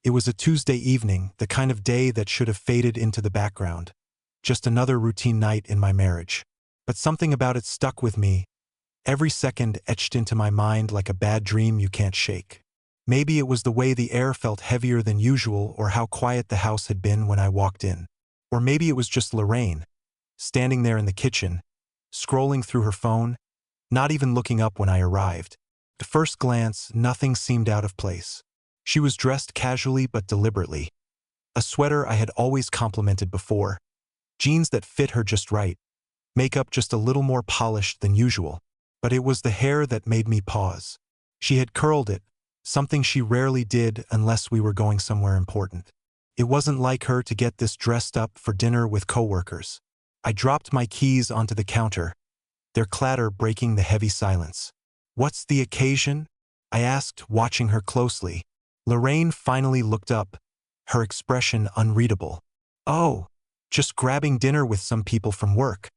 It was a Tuesday evening, the kind of day that should have faded into the background. Just another routine night in my marriage. But something about it stuck with me, every second etched into my mind like a bad dream you can't shake. Maybe it was the way the air felt heavier than usual or how quiet the house had been when I walked in. Or maybe it was just Lorraine, standing there in the kitchen, scrolling through her phone, not even looking up when I arrived. At first glance, nothing seemed out of place. She was dressed casually but deliberately. A sweater I had always complimented before, jeans that fit her just right, makeup just a little more polished than usual. But it was the hair that made me pause. She had curled it, something she rarely did unless we were going somewhere important. It wasn't like her to get this dressed up for dinner with coworkers. I dropped my keys onto the counter, their clatter breaking the heavy silence. "What's the occasion?" I asked, watching her closely. Lorraine finally looked up, her expression unreadable. "Oh, just grabbing dinner with some people from work."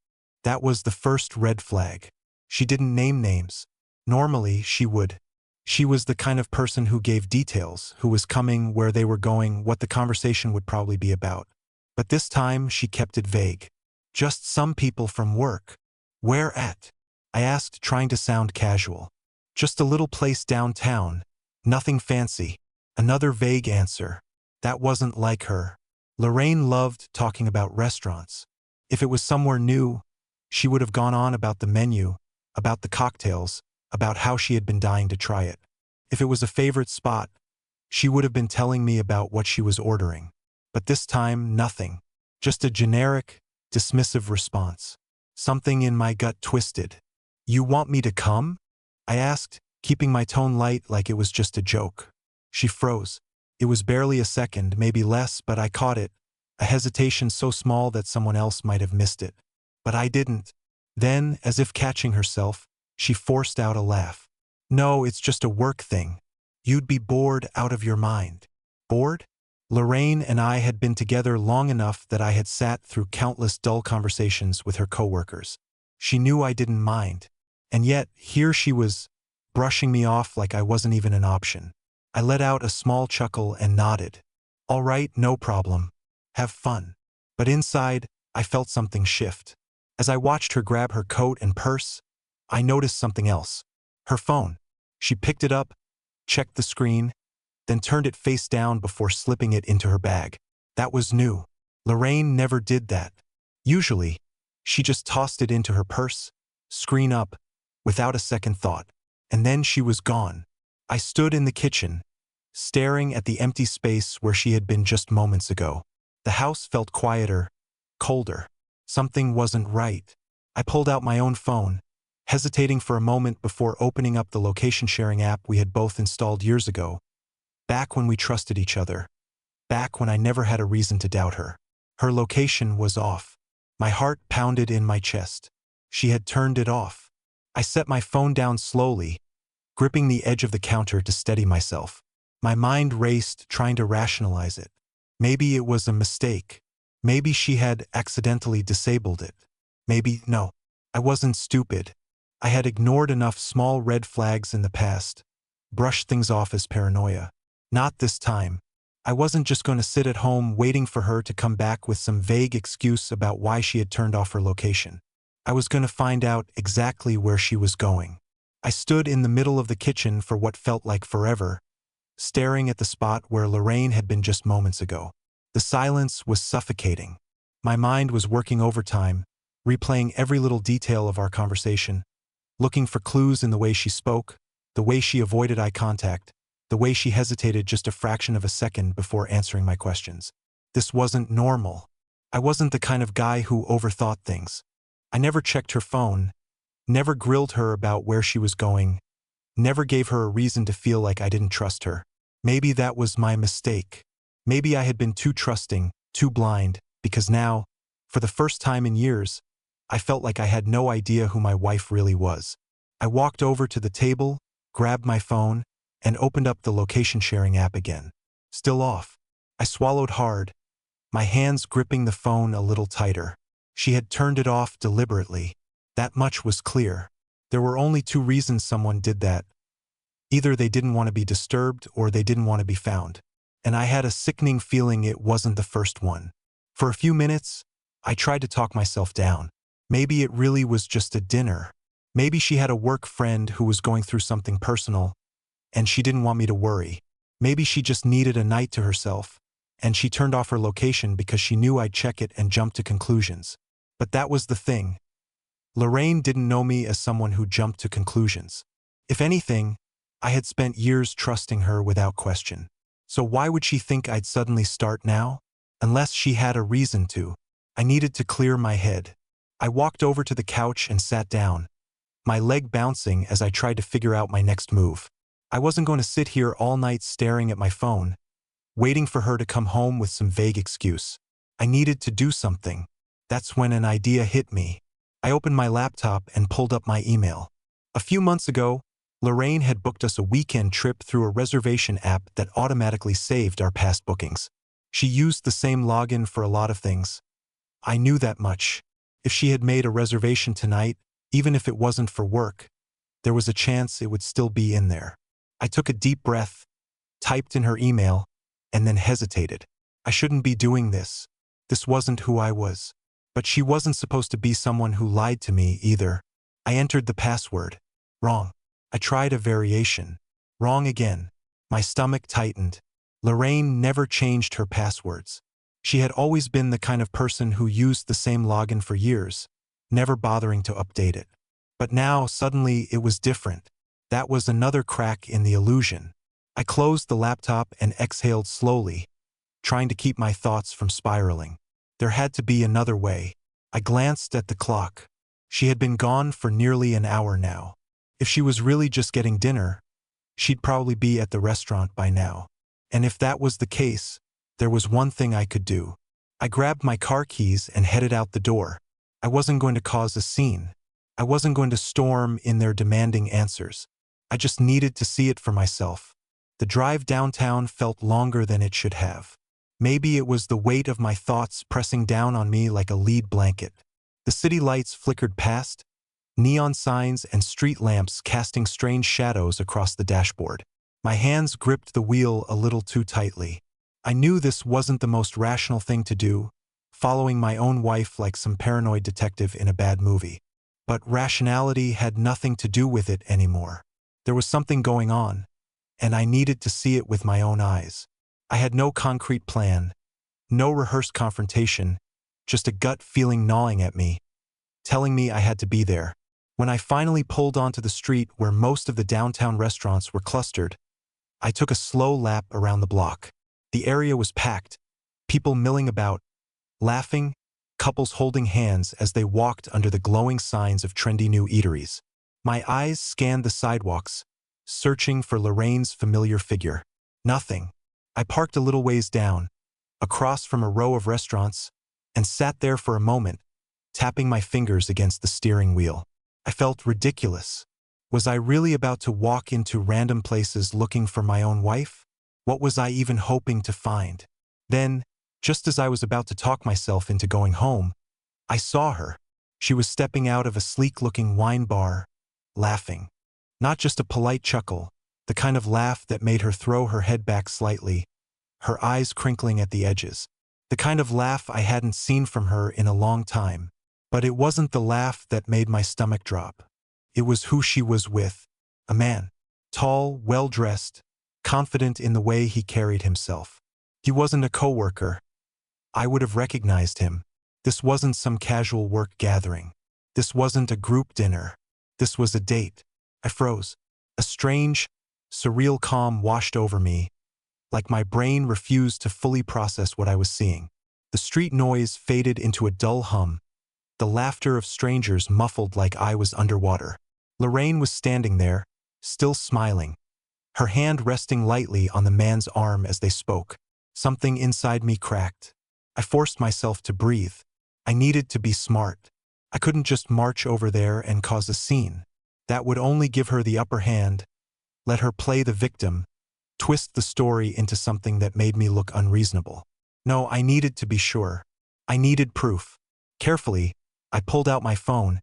That was the first red flag. She didn't name names. Normally, she would. She was the kind of person who gave details, who was coming, where they were going, what the conversation would probably be about. But this time, she kept it vague. "Just some people from work." "Where at?" I asked, trying to sound casual. "Just a little place downtown. Nothing fancy." Another vague answer. That wasn't like her. Lorraine loved talking about restaurants. If it was somewhere new, she would have gone on about the menu, about the cocktails, about how she had been dying to try it. If it was a favorite spot, she would have been telling me about what she was ordering. But this time, nothing. Just a generic, dismissive response. Something in my gut twisted. "You want me to come?" I asked, keeping my tone light like it was just a joke. She froze. It was barely a second, maybe less, but I caught it. A hesitation so small that someone else might have missed it. But I didn't. Then, as if catching herself, she forced out a laugh. "No, it's just a work thing. You'd be bored out of your mind." Bored? Lorraine and I had been together long enough that I had sat through countless dull conversations with her coworkers. She knew I didn't mind. And yet, here she was, brushing me off like I wasn't even an option. I let out a small chuckle and nodded. "All right, no problem. Have fun." But inside, I felt something shift. As I watched her grab her coat and purse, I noticed something else. Her phone. She picked it up, checked the screen, then turned it face down before slipping it into her bag. That was new. Lorraine never did that. Usually, she just tossed it into her purse, screen up, without a second thought. And then she was gone. I stood in the kitchen, staring at the empty space where she had been just moments ago. The house felt quieter, colder. Something wasn't right. I pulled out my own phone, hesitating for a moment before opening up the location sharing app we had both installed years ago. Back when we trusted each other. Back when I never had a reason to doubt her. Her location was off. My heart pounded in my chest. She had turned it off. I set my phone down slowly, gripping the edge of the counter to steady myself. My mind raced, trying to rationalize it. Maybe it was a mistake. Maybe she had accidentally disabled it. Maybe, no. I wasn't stupid. I had ignored enough small red flags in the past, brushed things off as paranoia. Not this time. I wasn't just going to sit at home waiting for her to come back with some vague excuse about why she had turned off her location. I was going to find out exactly where she was going. I stood in the middle of the kitchen for what felt like forever, staring at the spot where Lorraine had been just moments ago. The silence was suffocating. My mind was working overtime, replaying every little detail of our conversation, looking for clues in the way she spoke, the way she avoided eye contact, the way she hesitated just a fraction of a second before answering my questions. This wasn't normal. I wasn't the kind of guy who overthought things. I never checked her phone, never grilled her about where she was going, never gave her a reason to feel like I didn't trust her. Maybe that was my mistake. Maybe I had been too trusting, too blind, because now, for the first time in years, I felt like I had no idea who my wife really was. I walked over to the table, grabbed my phone, and opened up the location sharing app again. Still off. I swallowed hard, my hands gripping the phone a little tighter. She had turned it off deliberately. That much was clear. There were only two reasons someone did that. Either they didn't want to be disturbed or they didn't want to be found. and I had a sickening feeling it wasn't the first one. For a few minutes, I tried to talk myself down. Maybe it really was just a dinner. Maybe she had a work friend who was going through something personal, and she didn't want me to worry. Maybe she just needed a night to herself, and she turned off her location because she knew I'd check it and jump to conclusions. But that was the thing. Lorraine didn't know me as someone who jumped to conclusions. If anything, I had spent years trusting her without question. So why would she think I'd suddenly start now? Unless she had a reason to. I needed to clear my head. I walked over to the couch and sat down, my leg bouncing as I tried to figure out my next move. I wasn't going to sit here all night staring at my phone, waiting for her to come home with some vague excuse. I needed to do something. That's when an idea hit me. I opened my laptop and pulled up my email. A few months ago, Lorraine had booked us a weekend trip through a reservation app that automatically saved our past bookings. She used the same login for a lot of things. I knew that much. If she had made a reservation tonight, even if it wasn't for work, there was a chance it would still be in there. I took a deep breath, typed in her email, and then hesitated. I shouldn't be doing this. This wasn't who I was. But she wasn't supposed to be someone who lied to me either. I entered the password. Wrong. I tried a variation. Wrong again. My stomach tightened. Lorraine never changed her passwords. She had always been the kind of person who used the same login for years, never bothering to update it. But now, suddenly, it was different. That was another crack in the illusion. I closed the laptop and exhaled slowly, trying to keep my thoughts from spiraling. There had to be another way. I glanced at the clock. She had been gone for nearly an hour now. If she was really just getting dinner, she'd probably be at the restaurant by now. And if that was the case, there was one thing I could do. I grabbed my car keys and headed out the door. I wasn't going to cause a scene. I wasn't going to storm in their demanding answers. I just needed to see it for myself. The drive downtown felt longer than it should have. Maybe it was the weight of my thoughts pressing down on me like a lead blanket. The city lights flickered past, neon signs and street lamps casting strange shadows across the dashboard. My hands gripped the wheel a little too tightly. I knew this wasn't the most rational thing to do, following my own wife like some paranoid detective in a bad movie. But rationality had nothing to do with it anymore. There was something going on, and I needed to see it with my own eyes. I had no concrete plan, no rehearsed confrontation, just a gut feeling gnawing at me, telling me I had to be there. When I finally pulled onto the street where most of the downtown restaurants were clustered, I took a slow lap around the block. The area was packed, people milling about, laughing, couples holding hands as they walked under the glowing signs of trendy new eateries. My eyes scanned the sidewalks, searching for Lorraine's familiar figure. Nothing. I parked a little ways down, across from a row of restaurants, and sat there for a moment, tapping my fingers against the steering wheel. I felt ridiculous. Was I really about to walk into random places looking for my own wife? What was I even hoping to find? Then, just as I was about to talk myself into going home, I saw her. She was stepping out of a sleek-looking wine bar, laughing. Not just a polite chuckle, the kind of laugh that made her throw her head back slightly, her eyes crinkling at the edges. The kind of laugh I hadn't seen from her in a long time. But it wasn't the laugh that made my stomach drop. It was who she was with. A man. Tall, well-dressed, confident in the way he carried himself. He wasn't a coworker. I would have recognized him. This wasn't some casual work gathering. This wasn't a group dinner. This was a date. I froze. A strange, surreal calm washed over me, like my brain refused to fully process what I was seeing. The street noise faded into a dull hum, the laughter of strangers muffled like I was underwater. Lorraine was standing there, still smiling, her hand resting lightly on the man's arm as they spoke. Something inside me cracked. I forced myself to breathe. I needed to be smart. I couldn't just march over there and cause a scene. That would only give her the upper hand, let her play the victim, twist the story into something that made me look unreasonable. No, I needed to be sure. I needed proof. Carefully, I pulled out my phone,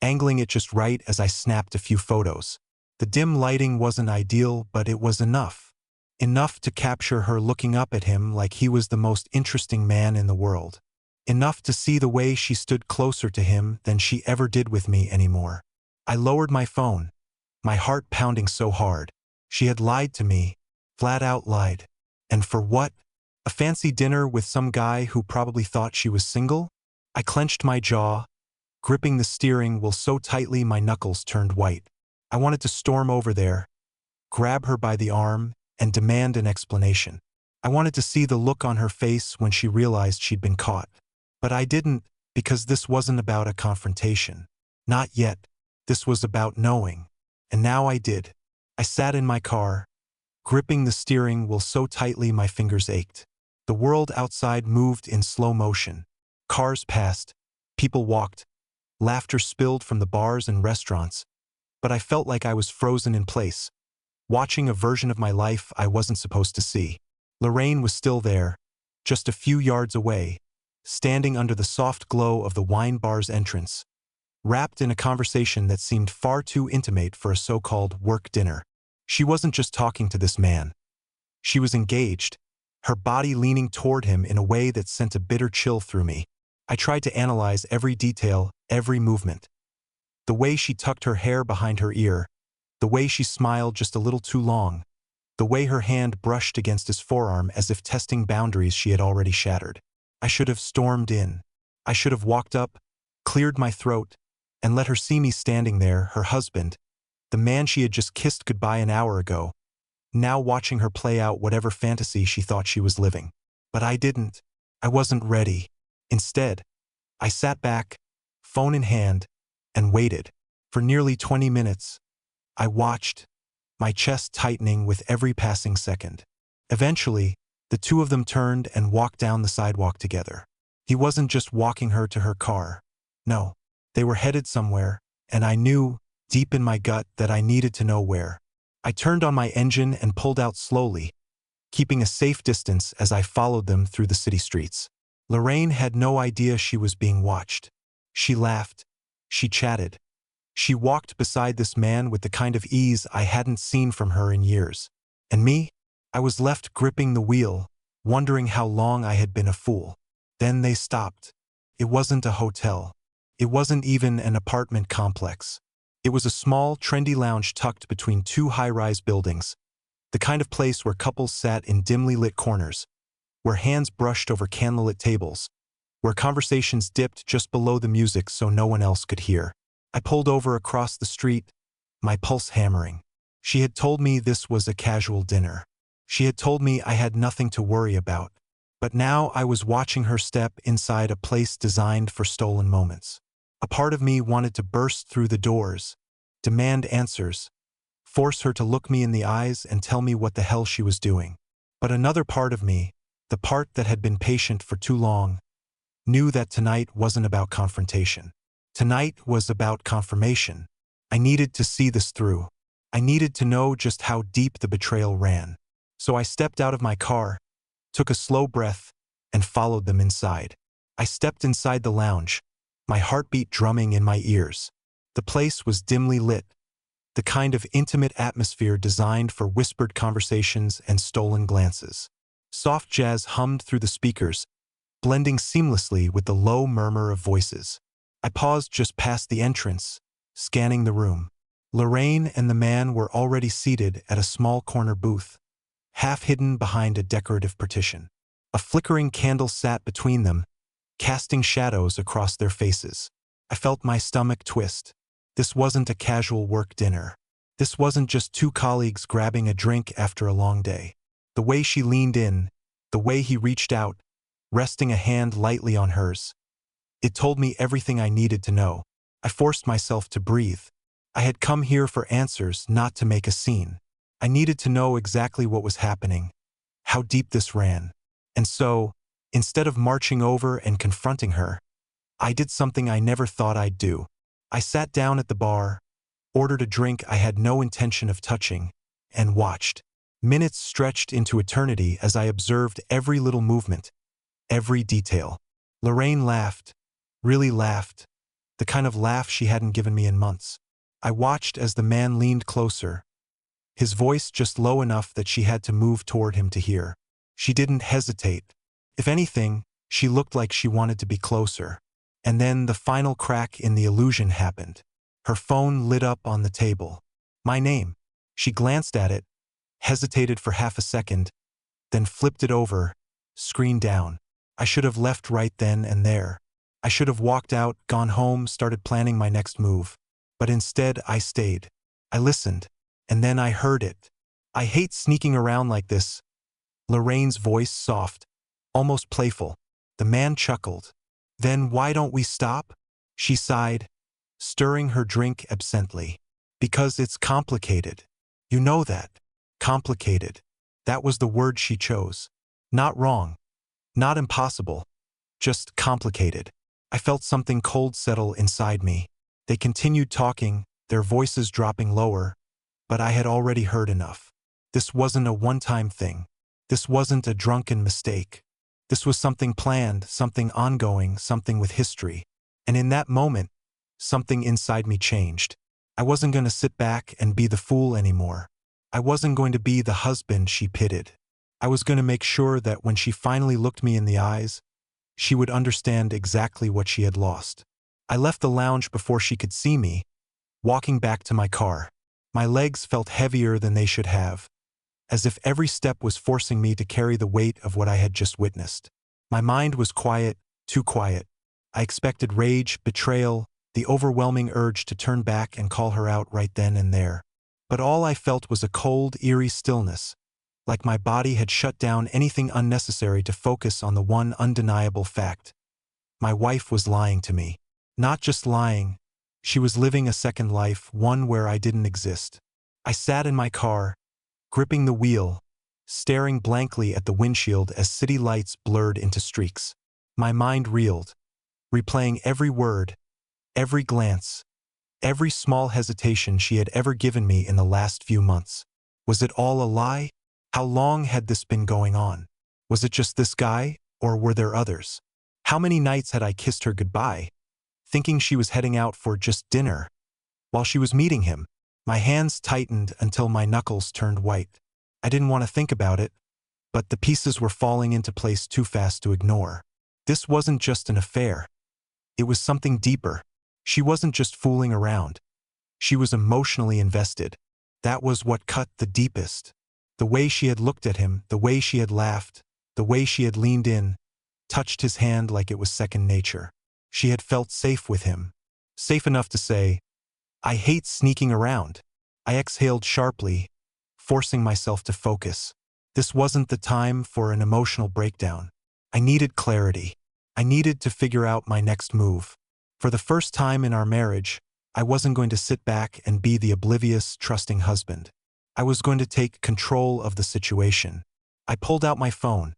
angling it just right as I snapped a few photos. The dim lighting wasn't ideal, but it was enough. Enough to capture her looking up at him like he was the most interesting man in the world. Enough to see the way she stood closer to him than she ever did with me anymore. I lowered my phone, my heart pounding so hard. She had lied to me, flat out lied. And for what? A fancy dinner with some guy who probably thought she was single? I clenched my jaw, gripping the steering wheel so tightly my knuckles turned white. I wanted to storm over there, grab her by the arm, and demand an explanation. I wanted to see the look on her face when she realized she'd been caught. But I didn't, because this wasn't about a confrontation. Not yet. This was about knowing. And now I did. I sat in my car, gripping the steering wheel so tightly my fingers ached. The world outside moved in slow motion. Cars passed, people walked, laughter spilled from the bars and restaurants. But I felt like I was frozen in place, watching a version of my life I wasn't supposed to see. Lorraine was still there, just a few yards away, standing under the soft glow of the wine bar's entrance, wrapped in a conversation that seemed far too intimate for a so-called work dinner. She wasn't just talking to this man. She was engaged, her body leaning toward him in a way that sent a bitter chill through me. I tried to analyze every detail, every movement. The way she tucked her hair behind her ear, the way she smiled just a little too long, the way her hand brushed against his forearm as if testing boundaries she had already shattered. I should have stormed in. I should have walked up, cleared my throat, and let her see me standing there, her husband, the man she had just kissed goodbye an hour ago, now watching her play out whatever fantasy she thought she was living. But I didn't. I wasn't ready. Instead, I sat back, phone in hand, and waited. For nearly 20 minutes, I watched, my chest tightening with every passing second. Eventually, the two of them turned and walked down the sidewalk together. He wasn't just walking her to her car. No, they were headed somewhere, and I knew, deep in my gut, that I needed to know where. I turned on my engine and pulled out slowly, keeping a safe distance as I followed them through the city streets. Lorraine had no idea she was being watched. She laughed. She chatted. She walked beside this man with the kind of ease I hadn't seen from her in years. And me? I was left gripping the wheel, wondering how long I had been a fool. Then they stopped. It wasn't a hotel. It wasn't even an apartment complex. It was a small, trendy lounge tucked between two high-rise buildings, the kind of place where couples sat in dimly lit corners, where hands brushed over candlelit tables, where conversations dipped just below the music so no one else could hear. I pulled over across the street, my pulse hammering. She had told me this was a casual dinner. She had told me I had nothing to worry about. But now I was watching her step inside a place designed for stolen moments. A part of me wanted to burst through the doors, demand answers, force her to look me in the eyes and tell me what the hell she was doing. But another part of me, the part that had been patient for too long, knew that tonight wasn't about confrontation. Tonight was about confirmation. I needed to see this through. I needed to know just how deep the betrayal ran. So I stepped out of my car, took a slow breath, and followed them inside. I stepped inside the lounge, my heartbeat drumming in my ears. The place was dimly lit, the kind of intimate atmosphere designed for whispered conversations and stolen glances. Soft jazz hummed through the speakers, blending seamlessly with the low murmur of voices. I paused just past the entrance, scanning the room. Lorraine and the man were already seated at a small corner booth, half hidden behind a decorative partition. A flickering candle sat between them, casting shadows across their faces. I felt my stomach twist. This wasn't a casual work dinner. This wasn't just two colleagues grabbing a drink after a long day. The way she leaned in, the way he reached out, resting a hand lightly on hers, it told me everything I needed to know. I forced myself to breathe. I had come here for answers, not to make a scene. I needed to know exactly what was happening, how deep this ran. And so, instead of marching over and confronting her, I did something I never thought I'd do. I sat down at the bar, ordered a drink I had no intention of touching, and watched. Minutes stretched into eternity as I observed every little movement, every detail. Lorraine laughed, really laughed, the kind of laugh she hadn't given me in months. I watched as the man leaned closer, his voice just low enough that she had to move toward him to hear. She didn't hesitate. If anything, she looked like she wanted to be closer. And then the final crack in the illusion happened. Her phone lit up on the table. My name. She glanced at it, hesitated for half a second, then flipped it over, screen down. I should have left right then and there. I should have walked out, gone home, started planning my next move. But instead, I stayed. I listened. And then I heard it. I hate sneaking around like this. Lorraine's voice soft, almost playful. The man chuckled. Then why don't we stop? She sighed, stirring her drink absently. Because it's complicated. You know that. Complicated. That was the word she chose. Not wrong. Not impossible. Just complicated. I felt something cold settle inside me. They continued talking, their voices dropping lower, but I had already heard enough. This wasn't a one-time thing. This wasn't a drunken mistake. This was something planned, something ongoing, something with history. And in that moment, something inside me changed. I wasn't going to sit back and be the fool anymore. I wasn't going to be the husband she pitied. I was going to make sure that when she finally looked me in the eyes, she would understand exactly what she had lost. I left the lounge before she could see me, walking back to my car. My legs felt heavier than they should have, as if every step was forcing me to carry the weight of what I had just witnessed. My mind was quiet, too quiet. I expected rage, betrayal, the overwhelming urge to turn back and call her out right then and there. But all I felt was a cold, eerie stillness, like my body had shut down anything unnecessary to focus on the one undeniable fact. My wife was lying to me. Not just lying, she was living a second life, one where I didn't exist. I sat in my car, gripping the wheel, staring blankly at the windshield as city lights blurred into streaks. My mind reeled, replaying every word, every glance, every small hesitation she had ever given me in the last few months. Was it all a lie? How long had this been going on? Was it just this guy, or were there others? How many nights had I kissed her goodbye, thinking she was heading out for just dinner? While she was meeting him, my hands tightened until my knuckles turned white. I didn't want to think about it, but the pieces were falling into place too fast to ignore. This wasn't just an affair. It was something deeper. She wasn't just fooling around. She was emotionally invested. That was what cut the deepest. The way she had looked at him, the way she had laughed, the way she had leaned in, touched his hand like it was second nature. She had felt safe with him. Safe enough to say, "I hate sneaking around." I exhaled sharply, forcing myself to focus. This wasn't the time for an emotional breakdown. I needed clarity. I needed to figure out my next move. For the first time in our marriage, I wasn't going to sit back and be the oblivious, trusting husband. I was going to take control of the situation. I pulled out my phone,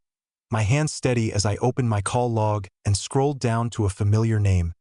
my hand steady as I opened my call log and scrolled down to a familiar name.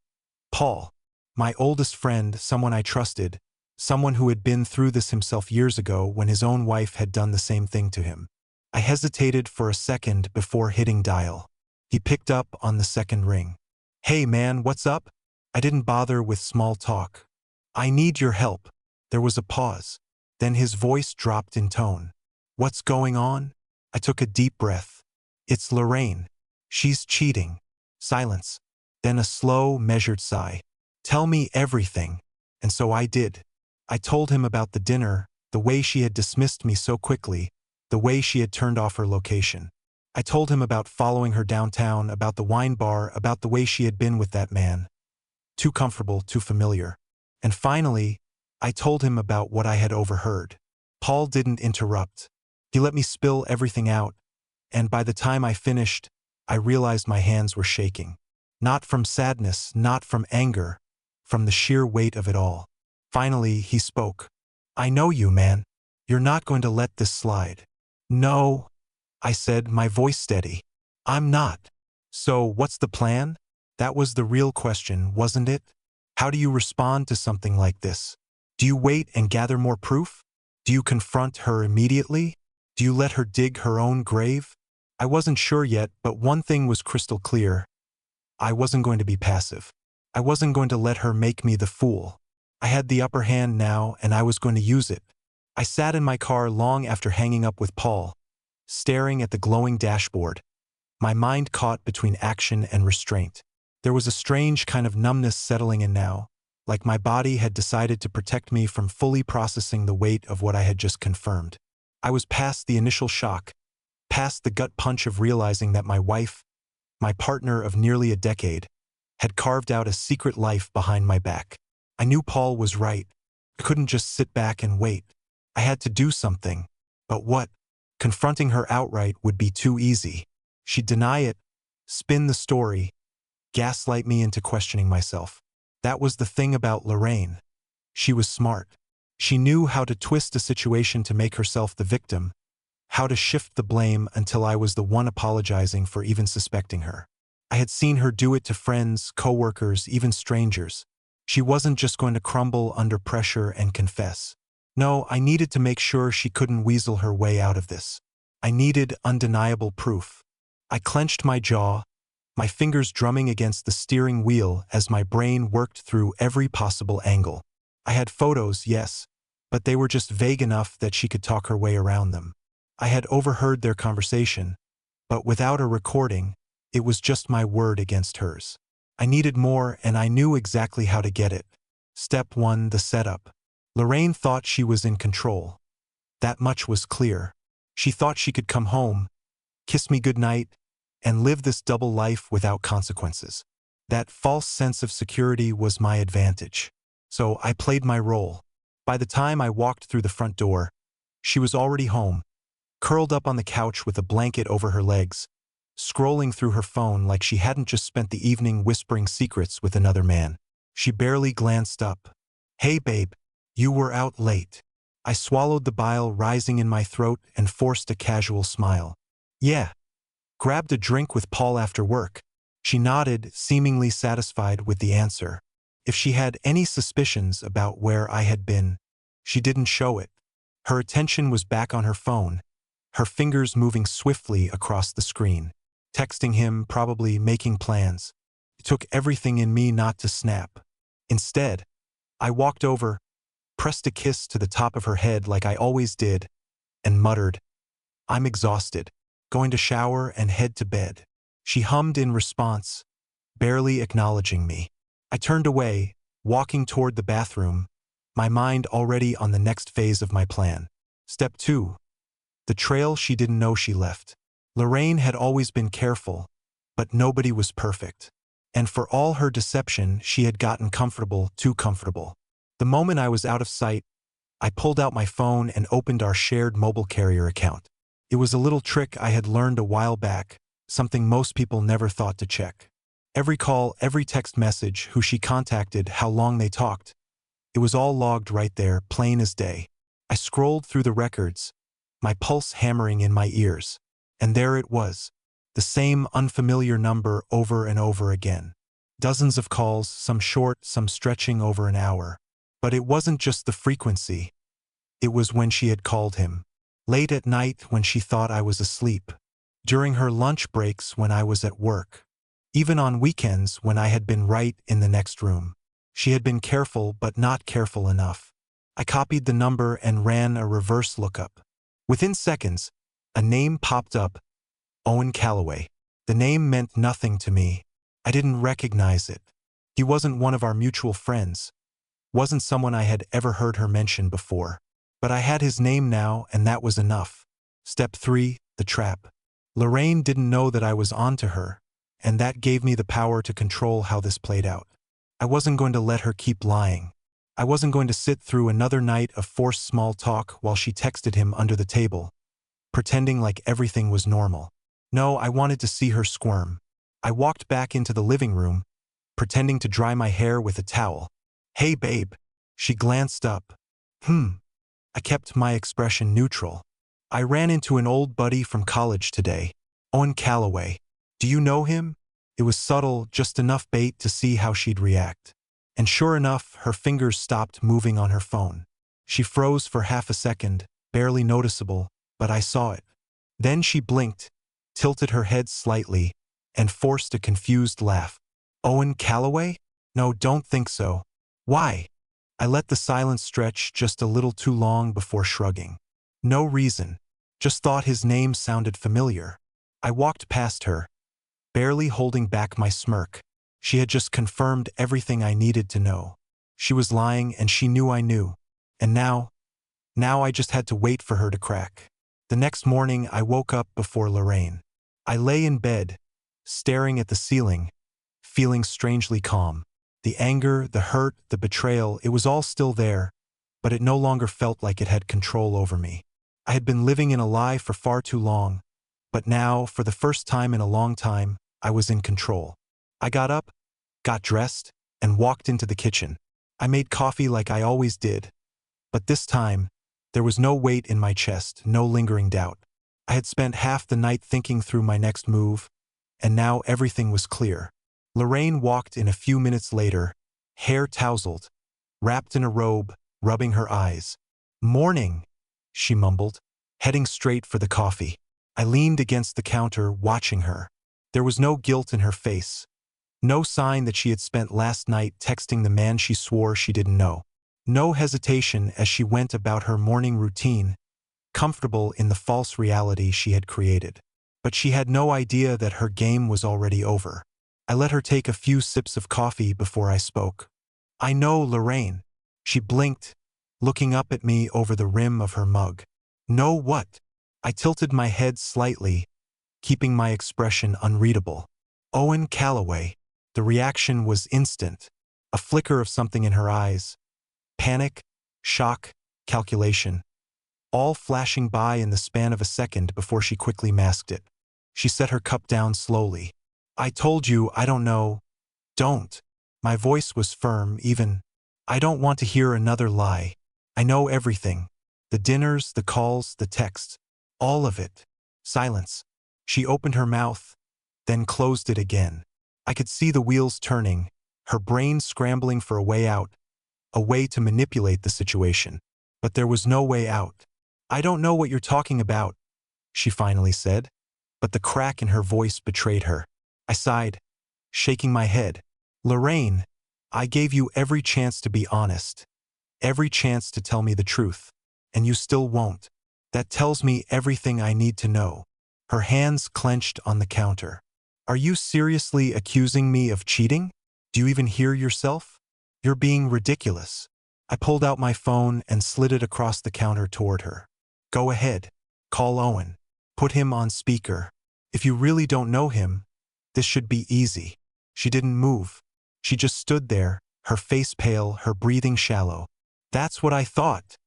Paul. My oldest friend, someone I trusted, someone who had been through this himself years ago when his own wife had done the same thing to him. I hesitated for a second before hitting dial. He picked up on the second ring. "Hey man, what's up?" I didn't bother with small talk. "I need your help." There was a pause. Then his voice dropped in tone. "What's going on?" I took a deep breath. "It's Lorraine. She's cheating." Silence. Then a slow, measured sigh. "Tell me everything." And so I did. I told him about the dinner, the way she had dismissed me so quickly, the way she had turned off her location. I told him about following her downtown, about the wine bar, about the way she had been with that man. Too comfortable, too familiar. And finally, I told him about what I had overheard. Paul didn't interrupt. He let me spill everything out, and by the time I finished, I realized my hands were shaking. Not from sadness, not from anger, from the sheer weight of it all. Finally, he spoke. "I know you, man. You're not going to let this slide." "No," I said, my voice steady. "I'm not." "So, what's the plan?" That was the real question, wasn't it? How do you respond to something like this? Do you wait and gather more proof? Do you confront her immediately? Do you let her dig her own grave? I wasn't sure yet, but one thing was crystal clear. I wasn't going to be passive. I wasn't going to let her make me the fool. I had the upper hand now, and I was going to use it. I sat in my car long after hanging up with Paul, staring at the glowing dashboard, my mind caught between action and restraint. There was a strange kind of numbness settling in now, like my body had decided to protect me from fully processing the weight of what I had just confirmed. I was past the initial shock, past the gut punch of realizing that my wife, my partner of nearly a decade, had carved out a secret life behind my back. I knew Paul was right. I couldn't just sit back and wait. I had to do something. But what? Confronting her outright would be too easy. She'd deny it, spin the story, gaslight me into questioning myself. That was the thing about Lorraine. She was smart. She knew how to twist a situation to make herself the victim, how to shift the blame until I was the one apologizing for even suspecting her. I had seen her do it to friends, coworkers, even strangers. She wasn't just going to crumble under pressure and confess. No, I needed to make sure she couldn't weasel her way out of this. I needed undeniable proof. I clenched my jaw, my fingers drumming against the steering wheel as my brain worked through every possible angle. I had photos, yes, but they were just vague enough that she could talk her way around them. I had overheard their conversation, but without a recording, it was just my word against hers. I needed more, and I knew exactly how to get it. Step 1, the setup. Lorraine thought she was in control. That much was clear. She thought she could come home, kiss me goodnight, and live this double life without consequences. That false sense of security was my advantage. So I played my role. By the time I walked through the front door, she was already home, curled up on the couch with a blanket over her legs, scrolling through her phone like she hadn't just spent the evening whispering secrets with another man. She barely glanced up. "Hey babe, you were out late." I swallowed the bile rising in my throat and forced a casual smile. "Yeah. Grabbed a drink with Paul after work." She nodded, seemingly satisfied with the answer. If she had any suspicions about where I had been, she didn't show it. Her attention was back on her phone, her fingers moving swiftly across the screen. Texting him, probably making plans. It took everything in me not to snap. Instead, I walked over, pressed a kiss to the top of her head like I always did, and muttered, "I'm exhausted. Going to shower and head to bed." She hummed in response, barely acknowledging me. I turned away, walking toward the bathroom, my mind already on the next phase of my plan. Step 2. The trail she didn't know she left. Lorraine had always been careful, but nobody was perfect. And for all her deception, she had gotten comfortable, too comfortable. The moment I was out of sight, I pulled out my phone and opened our shared mobile carrier account. It was a little trick I had learned a while back, something most people never thought to check. Every call, every text message, who she contacted, how long they talked. It was all logged right there, plain as day. I scrolled through the records, my pulse hammering in my ears. And there it was, the same unfamiliar number over and over again. Dozens of calls, some short, some stretching over an hour. But it wasn't just the frequency. It was when she had called him. Late at night when she thought I was asleep. During her lunch breaks when I was at work. Even on weekends when I had been right in the next room. She had been careful but not careful enough. I copied the number and ran a reverse lookup. Within seconds, a name popped up, Owen Calloway. The name meant nothing to me. I didn't recognize it. He wasn't one of our mutual friends. Wasn't someone I had ever heard her mention before. But I had his name now, and that was enough. Step 3, the trap. Lorraine didn't know that I was onto her, and that gave me the power to control how this played out. I wasn't going to let her keep lying. I wasn't going to sit through another night of forced small talk while she texted him under the table, pretending like everything was normal. No, I wanted to see her squirm. I walked back into the living room, pretending to dry my hair with a towel. "Hey babe." She glanced up. I kept my expression neutral. "I ran into an old buddy from college today, Owen Calloway. Do you know him?" It was subtle, just enough bait to see how she'd react. And sure enough, her fingers stopped moving on her phone. She froze for half a second, barely noticeable, but I saw it. Then she blinked, tilted her head slightly, and forced a confused laugh. "Owen Calloway? No, don't think so." "Why?" I let the silence stretch just a little too long before shrugging. No reason. Just thought his name sounded familiar. I walked past her, barely holding back my smirk. She had just confirmed everything I needed to know. She was lying and she knew I knew. And now I just had to wait for her to crack. The next morning I woke up before Lorraine. I lay in bed, staring at the ceiling, feeling strangely calm. The anger, the hurt, the betrayal, it was all still there, but it no longer felt like it had control over me. I had been living in a lie for far too long, but now, for the first time in a long time, I was in control. I got up, got dressed, and walked into the kitchen. I made coffee like I always did, but this time, there was no weight in my chest, no lingering doubt. I had spent half the night thinking through my next move, and now everything was clear. Lorraine walked in a few minutes later, hair tousled, wrapped in a robe, rubbing her eyes. "Morning," she mumbled, heading straight for the coffee. I leaned against the counter, watching her. There was no guilt in her face, no sign that she had spent last night texting the man she swore she didn't know. No hesitation as she went about her morning routine, comfortable in the false reality she had created. But she had no idea that her game was already over. I let her take a few sips of coffee before I spoke. "I know, Lorraine." She blinked, looking up at me over the rim of her mug. "Know what?" I tilted my head slightly, keeping my expression unreadable. "Owen Calloway." The reaction was instant, a flicker of something in her eyes. Panic, shock, calculation, all flashing by in the span of a second before she quickly masked it. She set her cup down slowly. "I told you I don't know." "Don't." My voice was firm, even. "I don't want to hear another lie. I know everything. The dinners, the calls, the texts. All of it." Silence. She opened her mouth, then closed it again. I could see the wheels turning, her brain scrambling for a way out, a way to manipulate the situation. But there was no way out. "I don't know what you're talking about," she finally said, but the crack in her voice betrayed her. I sighed, shaking my head. "Lorraine, I gave you every chance to be honest, every chance to tell me the truth, and you still won't. That tells me everything I need to know." Her hands clenched on the counter. "Are you seriously accusing me of cheating? Do you even hear yourself? You're being ridiculous." I pulled out my phone and slid it across the counter toward her. "Go ahead. Call Owen. Put him on speaker. If you really don't know him, this should be easy." She didn't move. She just stood there, her face pale, her breathing shallow. "That's what I thought,"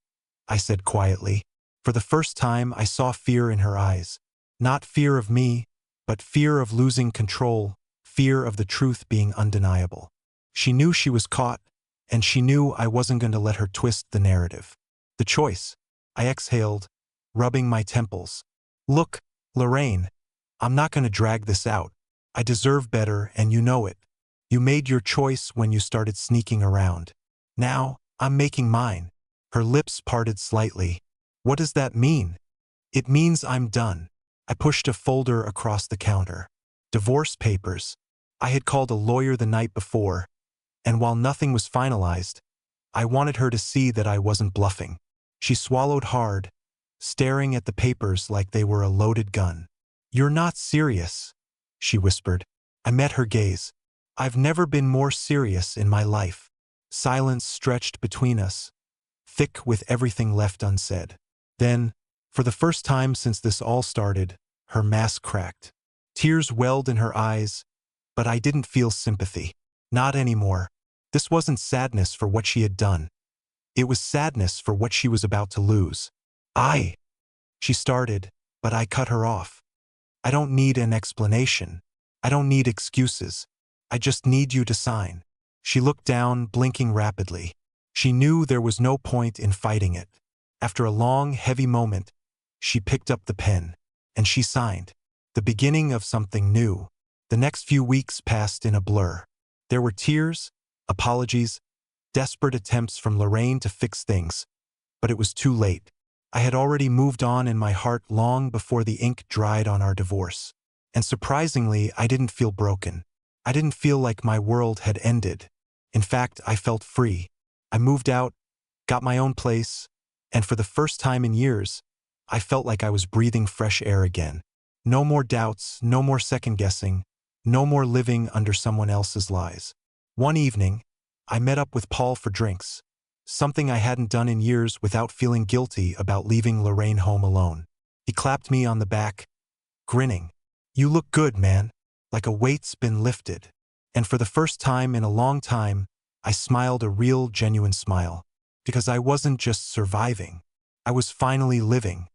I said quietly. For the first time, I saw fear in her eyes. Not fear of me, but fear of losing control, fear of the truth being undeniable. She knew she was caught, and she knew I wasn't going to let her twist the narrative. "The choice." I exhaled, rubbing my temples. "Look, Lorraine, I'm not going to drag this out. I deserve better, and you know it. You made your choice when you started sneaking around. Now, I'm making mine." Her lips parted slightly. "What does that mean?" "It means I'm done." I pushed a folder across the counter. Divorce papers. I had called a lawyer the night before, and while nothing was finalized, I wanted her to see that I wasn't bluffing. She swallowed hard, staring at the papers like they were a loaded gun. "You're not serious," she whispered. I met her gaze. "I've never been more serious in my life." Silence stretched between us, thick with everything left unsaid. Then, for the first time since this all started, her mask cracked. Tears welled in her eyes, but I didn't feel sympathy. Not anymore. This wasn't sadness for what she had done. It was sadness for what she was about to lose. She started, but I cut her off. "I don't need an explanation. I don't need excuses. I just need you to sign." She looked down, blinking rapidly. She knew there was no point in fighting it. After a long, heavy moment, she picked up the pen, and she signed. The beginning of something new. The next few weeks passed in a blur. There were tears, apologies, desperate attempts from Lorraine to fix things, but it was too late. I had already moved on in my heart long before the ink dried on our divorce. And surprisingly, I didn't feel broken. I didn't feel like my world had ended. In fact, I felt free. I moved out, got my own place, and for the first time in years, I felt like I was breathing fresh air again. No more doubts, no more second-guessing, no more living under someone else's lies. One evening, I met up with Paul for drinks, something I hadn't done in years without feeling guilty about leaving Lorraine home alone. He clapped me on the back, grinning. "You look good, man, like a weight's been lifted." And for the first time in a long time, I smiled a real, genuine smile, because I wasn't just surviving. I was finally living.